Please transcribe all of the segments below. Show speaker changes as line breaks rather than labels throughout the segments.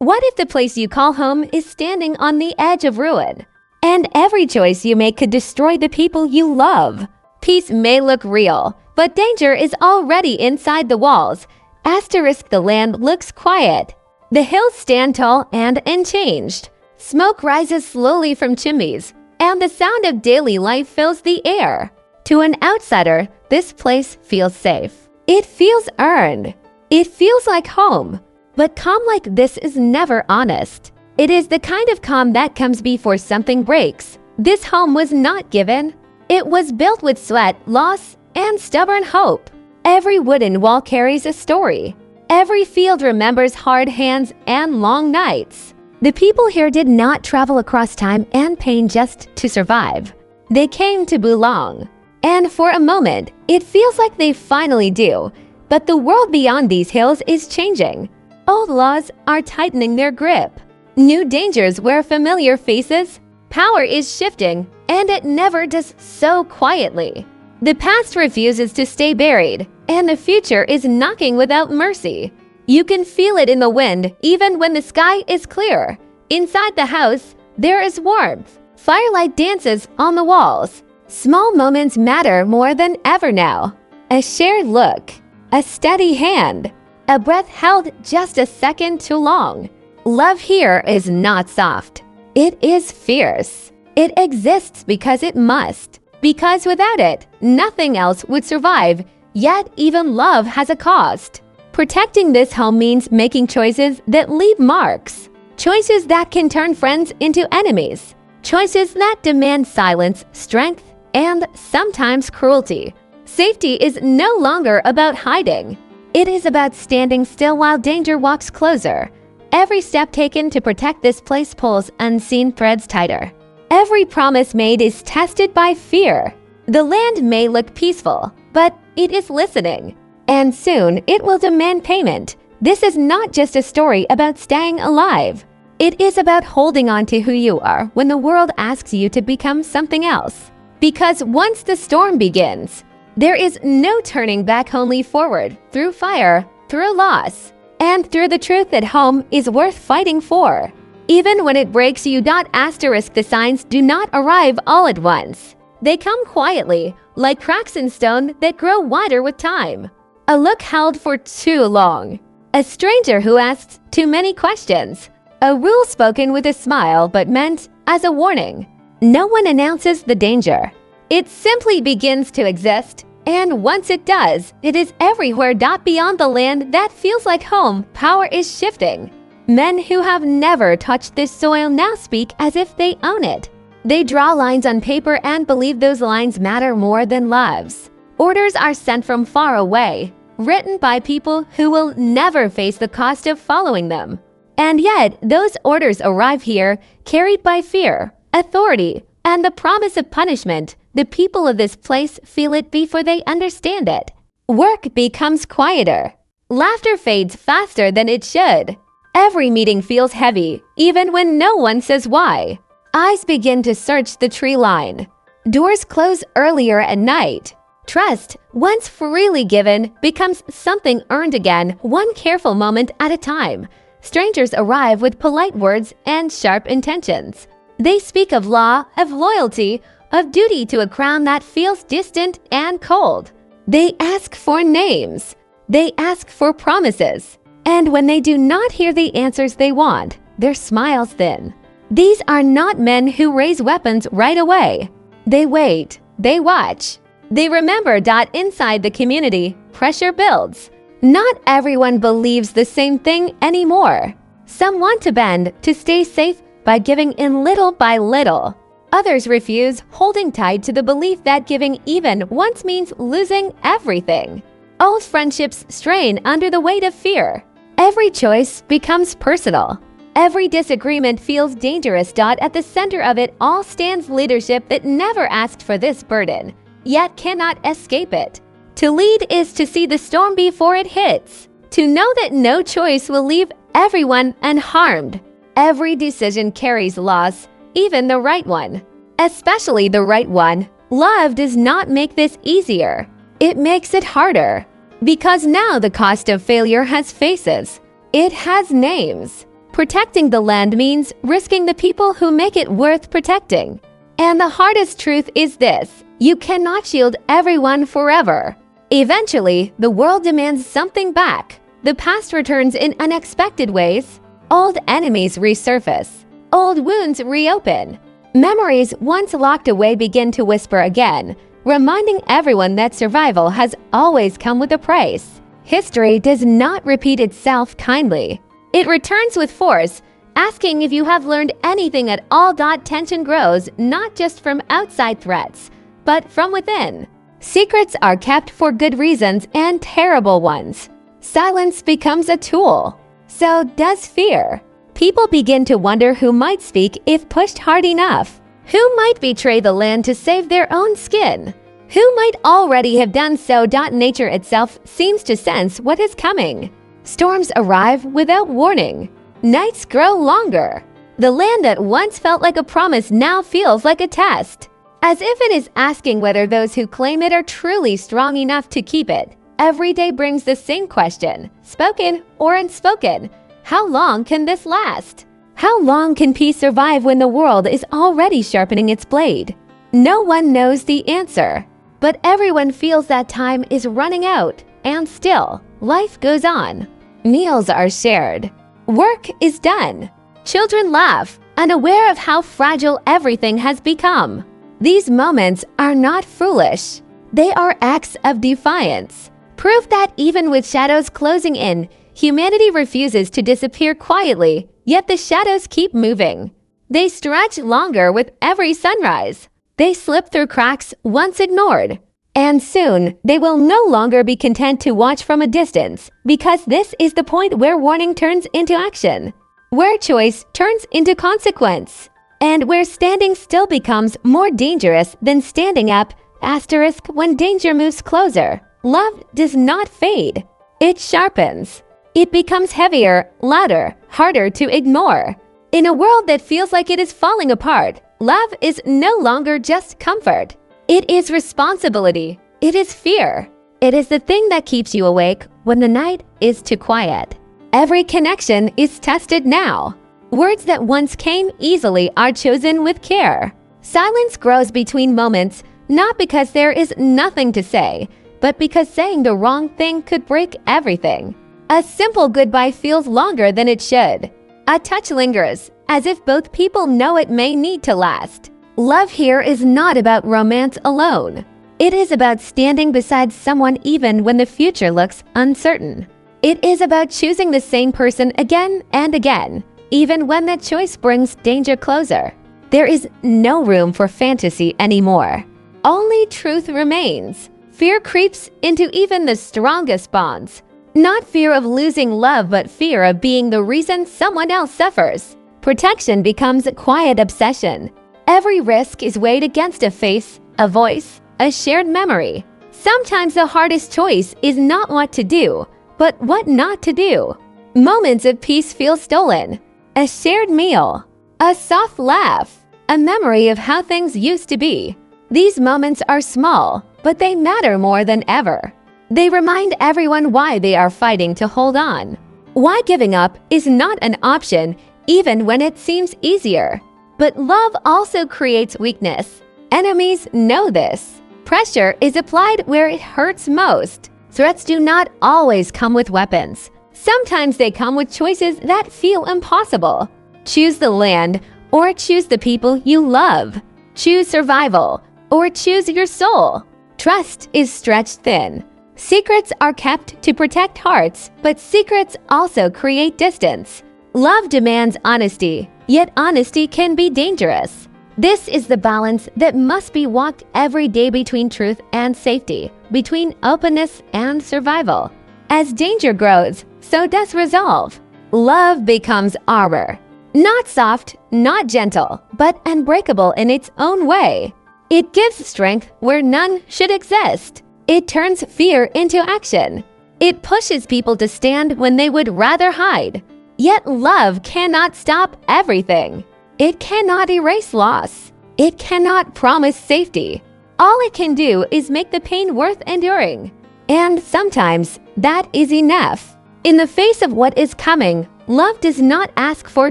What if the place you call home is standing on the edge of ruin? And every choice you make could destroy the people you love. Peace may look real, but danger is already inside the walls. Asterisk, the land looks quiet. The hills stand tall and unchanged. Smoke rises slowly from chimneys, and the sound of daily life fills the air. To an outsider, this place feels safe. It feels earned. It feels like home. But calm like this is never honest. It is the kind of calm that comes before something breaks. This home was not given. It was built with sweat, loss, and stubborn hope. Every wooden wall carries a story. Every field remembers hard hands and long nights. The people here did not travel across time and pain just to survive. They came to belong. And for a moment, it feels like they finally do. But the world beyond these hills is changing. Old laws are tightening their grip. New dangers wear familiar faces. Power is shifting, and it never does so quietly. The past refuses to stay buried, and the future is knocking without mercy. You can feel it in the wind, even when the sky is clear. Inside the house, there is warmth. Firelight dances on the walls. Small moments matter more than ever now. A shared look, a steady hand, a breath held just a second too long. Love here is not soft. It is fierce. It exists because it must. Because without it, nothing else would survive. Yet even love has a cost. Protecting this home means making choices that leave marks. Choices that can turn friends into enemies. Choices that demand silence, strength, and sometimes cruelty. Safety is no longer about hiding. It is about standing still while danger walks closer. Every step taken to protect this place pulls unseen threads tighter. Every promise made is tested by fear. The land may look peaceful, but it is listening. And soon it will demand payment. This is not just a story about staying alive. It is about holding on to who you are when the world asks you to become something else. Because once the storm begins, there is no turning back, only forward, through fire, through loss, and through the truth that home is worth fighting for. Even when it breaks you. Asterisk, the signs do not arrive all at once. They come quietly, like cracks in stone that grow wider with time. A look held for too long. A stranger who asks too many questions. A rule spoken with a smile but meant as a warning. No one announces the danger. It simply begins to exist. And once it does, it is everywhere. Beyond the land that feels like home, power is shifting. Men who have never touched this soil now speak as if they own it. They draw lines on paper and believe those lines matter more than lives. Orders are sent from far away, written by people who will never face the cost of following them. And yet, those orders arrive here, carried by fear, authority, and the promise of punishment. The people of this place feel it before they understand it. Work becomes quieter. Laughter fades faster than it should. Every meeting feels heavy, even when no one says why. Eyes begin to search the tree line. Doors close earlier at night. Trust, once freely given, becomes something earned again, one careful moment at a time. Strangers arrive with polite words and sharp intentions. They speak of law, of loyalty, of duty to a crown that feels distant and cold. They ask for names. They ask for promises. And when they do not hear the answers they want, their smiles thin. These are not men who raise weapons right away. They wait. They watch. They remember. Inside the community, pressure builds. Not everyone believes the same thing anymore. Some want to bend, to stay safe by giving in little by little. Others refuse, holding tight to the belief that giving even once means losing everything. Old friendships strain under the weight of fear. Every choice becomes personal. Every disagreement feels dangerous. At the center of it all stands leadership that never asked for this burden, yet cannot escape it. To lead is to see the storm before it hits. To know that no choice will leave everyone unharmed. Every decision carries loss, even the right one. Especially the right one. Love does not make this easier. It makes it harder. Because now the cost of failure has faces. It has names. Protecting the land means risking the people who make it worth protecting. And the hardest truth is this: you cannot shield everyone forever. Eventually, the world demands something back. The past returns in unexpected ways. Old enemies resurface. Old wounds reopen. Memories once locked away begin to whisper again, reminding everyone that survival has always come with a price. History does not repeat itself kindly. It returns with force, asking if you have learned anything at all. Tension grows not just from outside threats, but from within. Secrets are kept for good reasons and terrible ones. Silence becomes a tool. So does fear. People begin to wonder who might speak if pushed hard enough. Who might betray the land to save their own skin? Who might already have done so? Nature itself seems to sense what is coming. Storms arrive without warning. Nights grow longer. The land that once felt like a promise now feels like a test, as if it is asking whether those who claim it are truly strong enough to keep it. Every day brings the same question, spoken or unspoken: how long can this last? How long can peace survive when the world is already sharpening its blade? No one knows the answer, but everyone feels that time is running out, and still, life goes on. Meals are shared. Work is done. Children laugh, unaware of how fragile everything has become. These moments are not foolish. They are acts of defiance. Proof that even with shadows closing in, humanity refuses to disappear quietly, yet the shadows keep moving. They stretch longer with every sunrise. They slip through cracks once ignored. And soon, they will no longer be content to watch from a distance, because this is the point where warning turns into action, where choice turns into consequence, and where standing still becomes more dangerous than standing up. Asterisk, when danger moves closer, love does not fade. It sharpens. It becomes heavier, louder, harder to ignore. In a world that feels like it is falling apart, love is no longer just comfort. It is responsibility. It is fear. It is the thing that keeps you awake when the night is too quiet. Every connection is tested now. Words that once came easily are chosen with care. Silence grows between moments, not because there is nothing to say, but because saying the wrong thing could break everything. A simple goodbye feels longer than it should. A touch lingers, as if both people know it may need to last. Love here is not about romance alone. It is about standing beside someone even when the future looks uncertain. It is about choosing the same person again and again, even when that choice brings danger closer. There is no room for fantasy anymore. Only truth remains. Fear creeps into even the strongest bonds. Not fear of losing love, but fear of being the reason someone else suffers. Protection becomes a quiet obsession. Every risk is weighed against a face, a voice, a shared memory. Sometimes the hardest choice is not what to do, but what not to do. Moments of peace feel stolen. A shared meal, a soft laugh, a memory of how things used to be. These moments are small, but they matter more than ever. They remind everyone why they are fighting to hold on. Why giving up is not an option, even when it seems easier. But love also creates weakness. Enemies know this. Pressure is applied where it hurts most. Threats do not always come with weapons. Sometimes they come with choices that feel impossible. Choose the land or choose the people you love. Choose survival or choose your soul. Trust is stretched thin. Secrets are kept to protect hearts, but secrets also create distance. Love demands honesty, yet honesty can be dangerous. This is the balance that must be walked every day between truth and safety, between openness and survival. As danger grows, so does resolve. Love becomes armor. Not soft, not gentle, but unbreakable in its own way. It gives strength where none should exist. It turns fear into action. It pushes people to stand when they would rather hide. Yet love cannot stop everything. It cannot erase loss. It cannot promise safety. All it can do is make the pain worth enduring. And sometimes that is enough. In the face of what is coming, love does not ask for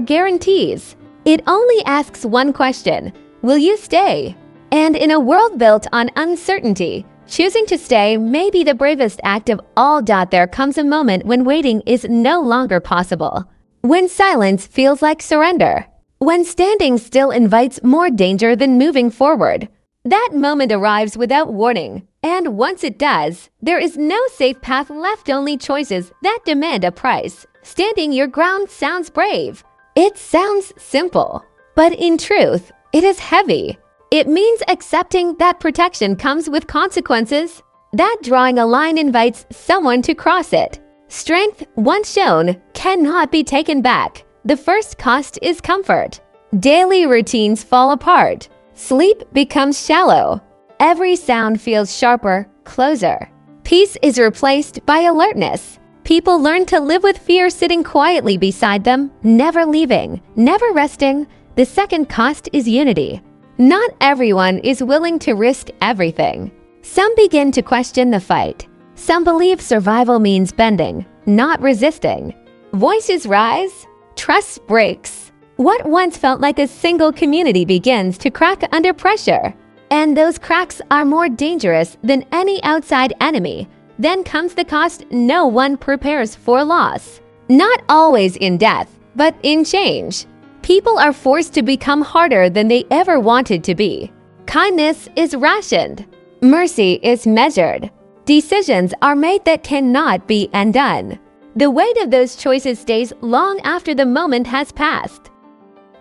guarantees. It only asks one question: will you stay? And in a world built on uncertainty, choosing to stay may be the bravest act of all. There comes a moment when waiting is no longer possible. When silence feels like surrender. When standing still invites more danger than moving forward. That moment arrives without warning, and once it does, there is no safe path left, only choices that demand a price. Standing your ground sounds brave. It sounds simple, but in truth, it is heavy. It means accepting that protection comes with consequences, that drawing a line invites someone to cross it. Strength, once shown, cannot be taken back. The first cost is comfort. Daily routines fall apart. Sleep becomes shallow. Every sound feels sharper, closer. Peace is replaced by alertness. People learn to live with fear sitting quietly beside them, never leaving, never resting. The second cost is unity. Not everyone is willing to risk everything. Some begin to question the fight. Some believe survival means bending, not resisting. Voices rise, trust breaks. What once felt like a single community begins to crack under pressure. And those cracks are more dangerous than any outside enemy. Then comes the cost no one prepares for: loss. Not always in death, but in change. People are forced to become harder than they ever wanted to be. Kindness is rationed. Mercy is measured. Decisions are made that cannot be undone. The weight of those choices stays long after the moment has passed.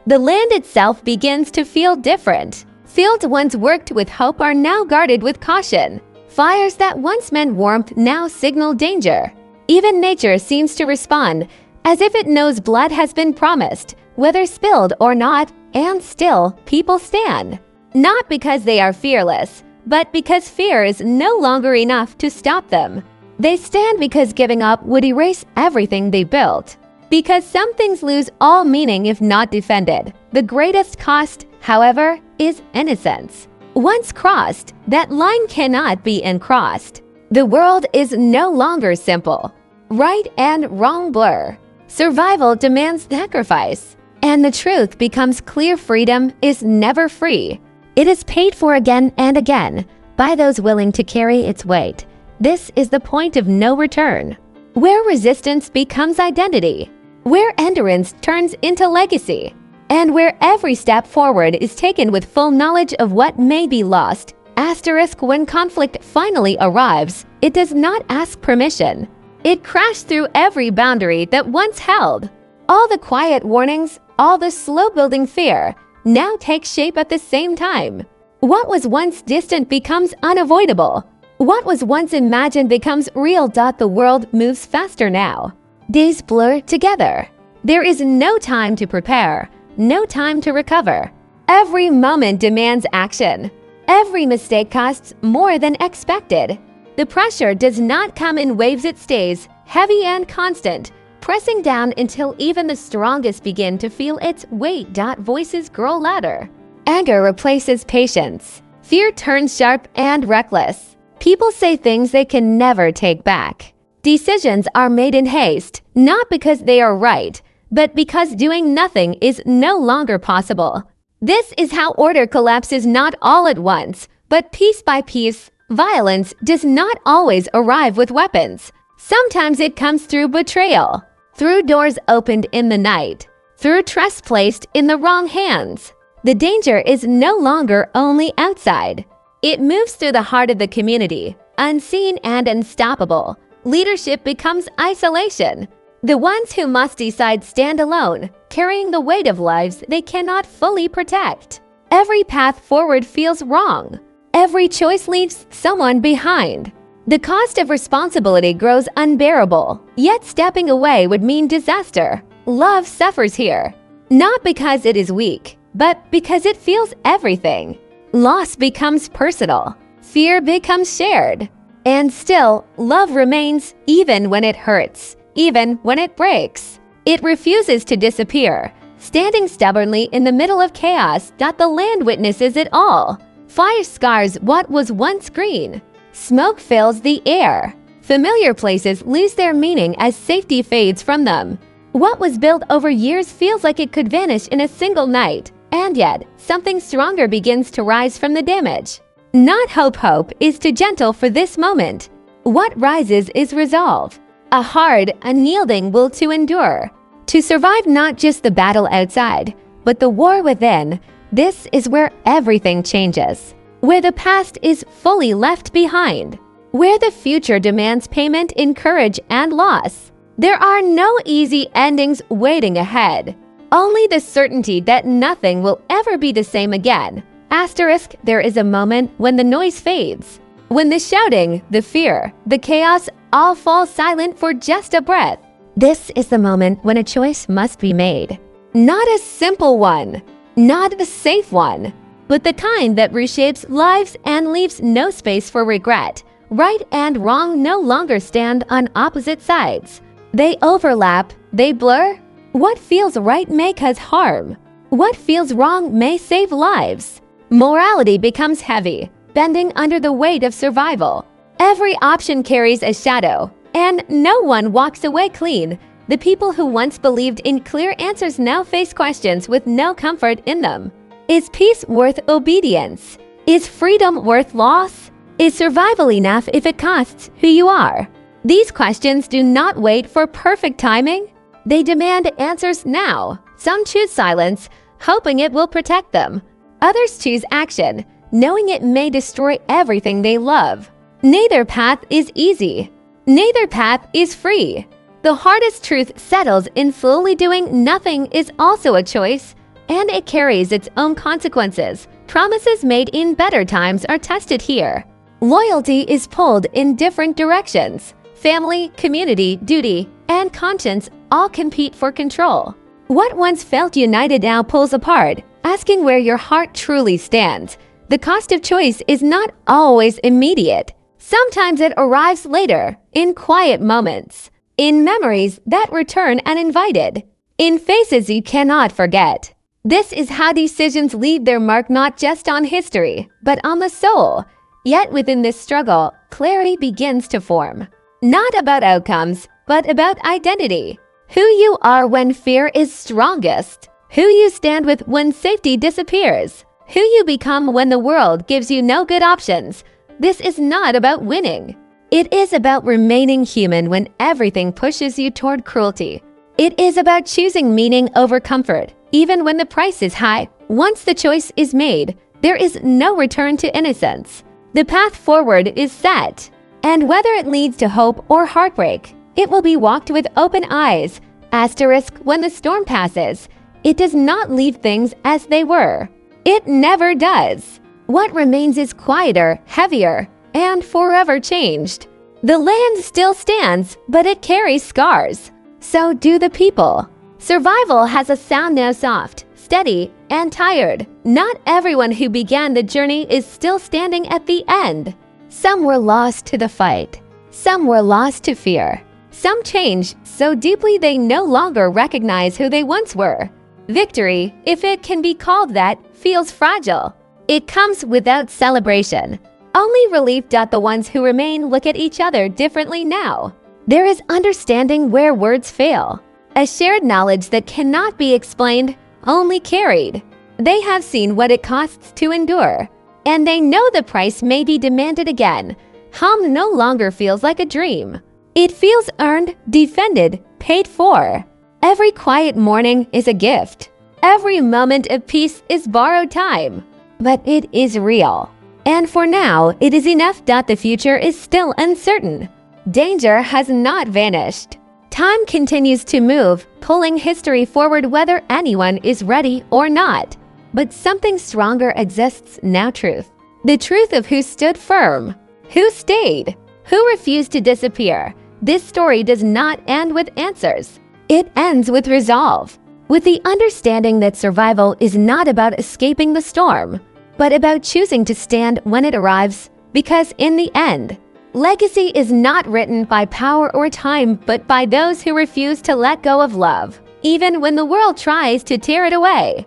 The land itself begins to feel different. Fields once worked with hope are now guarded with caution. Fires that once meant warmth now signal danger. Even nature seems to respond, as if it knows blood has been promised, whether spilled or not, and still people stand. Not because they are fearless, but because fear is no longer enough to stop them. They stand because giving up would erase everything they built. Because some things lose all meaning if not defended. The greatest cost, however, is innocence. Once crossed, that line cannot be uncrossed. The world is no longer simple. Right and wrong blur. Survival demands sacrifice. And the truth becomes clear: freedom is never free. It is paid for again and again by those willing to carry its weight. This is the point of no return, where resistance becomes identity, where endurance turns into legacy, and where every step forward is taken with full knowledge of what may be lost. Asterisk: when conflict finally arrives, it does not ask permission. It crashed through every boundary that once held. All the quiet warnings, all the slow-building fear, now take shape at the same time. What was once distant becomes unavoidable. What was once imagined becomes real. The world moves faster now. Days blur together. There is no time to prepare, no time to recover. Every moment demands action. Every mistake costs more than expected. The pressure does not come in waves, it stays heavy and constant, pressing down until even the strongest begin to feel its weight. Voices grow louder. Anger replaces patience. Fear turns sharp and reckless. People say things they can never take back. Decisions are made in haste, not because they are right, but because doing nothing is no longer possible. This is how order collapses, not all at once, but piece by piece. Violence does not always arrive with weapons. Sometimes it comes through betrayal, through doors opened in the night, through trust placed in the wrong hands. The danger is no longer only outside. It moves through the heart of the community, unseen and unstoppable. Leadership becomes isolation. The ones who must decide stand alone, carrying the weight of lives they cannot fully protect. Every path forward feels wrong. Every choice leaves someone behind. The cost of responsibility grows unbearable, yet stepping away would mean disaster. Love suffers here, not because it is weak, but because it feels everything. Loss becomes personal. Fear becomes shared. And still, love remains even when it hurts, even when it breaks. It refuses to disappear, standing stubbornly in the middle of chaos. The land witnesses it all. Fire scars what was once green. Smoke fills the air. Familiar places lose their meaning as safety fades from them. What was built over years feels like it could vanish in a single night, and yet something stronger begins to rise from the damage. Not hope is too gentle for this moment. What rises is resolve, a hard, unyielding will to endure, to survive not just the battle outside, but the war within. This is where everything changes, where the past is fully left behind, where the future demands payment in courage and loss. There are no easy endings waiting ahead, only the certainty that nothing will ever be the same again. Asterisk, there is a moment when the noise fades, when the shouting, the fear, the chaos all fall silent for just a breath. This is the moment when a choice must be made. Not a simple one, not a safe one, but the kind that reshapes lives and leaves no space for regret. Right and wrong no longer stand on opposite sides. They overlap, they blur. What feels right may cause harm. What feels wrong may save lives. Morality becomes heavy, bending under the weight of survival. Every option carries a shadow, and no one walks away clean. The people who once believed in clear answers now face questions with no comfort in them. Is peace worth obedience? Is freedom worth loss? Is survival enough if it costs who you are? These questions do not wait for perfect timing. They demand answers now. Some choose silence, hoping it will protect them. Others choose action, knowing it may destroy everything they love. Neither path is easy. Neither path is free. The hardest truth settles in slowly doing nothing is also a choice, and it carries its own consequences. Promises made in better times are tested here. Loyalty is pulled in different directions. Family, community, duty, and conscience all compete for control. What once felt united now pulls apart, asking where your heart truly stands. The cost of choice is not always immediate. Sometimes it arrives later, in quiet moments, in memories that return uninvited, in faces you cannot forget. This is how decisions leave their mark not just on history, but on the soul. Yet within this struggle, clarity begins to form. Not about outcomes, but about identity. Who you are when fear is strongest. Who you stand with when safety disappears. Who you become when the world gives you no good options. This is not about winning. It is about remaining human when everything pushes you toward cruelty. It is about choosing meaning over comfort, even when the price is high. Once the choice is made, there is no return to innocence. The path forward is set, and whether it leads to hope or heartbreak, it will be walked with open eyes. Asterisk, when the storm passes, it does not leave things as they were. It never does. What remains is quieter, heavier, and forever changed. The land still stands, but it carries scars. So do the people. Survival has a sound now soft, steady, and tired. Not everyone who began the journey is still standing at the end. Some were lost to the fight. Some were lost to fear. Some changed so deeply they no longer recognize who they once were. Victory, if it can be called that, feels fragile. It comes without celebration. Only relief. The ones who remain look at each other differently now. There is understanding where words fail. A shared knowledge that cannot be explained, only carried. They have seen what it costs to endure, and they know the price may be demanded again. Home no longer feels like a dream. It feels earned, defended, paid for. Every quiet morning is a gift. Every moment of peace is borrowed time. But it is real. And for now, it is enough that the future is still uncertain. Danger has not vanished. Time continues to move, pulling history forward whether anyone is ready or not. But something stronger exists now, truth. The truth of who stood firm, who stayed, who refused to disappear. This story does not end with answers. It ends with resolve, with the understanding that survival is not about escaping the storm, but about choosing to stand when it arrives, because in the end, legacy is not written by power or time, but by those who refuse to let go of love, even when the world tries to tear it away.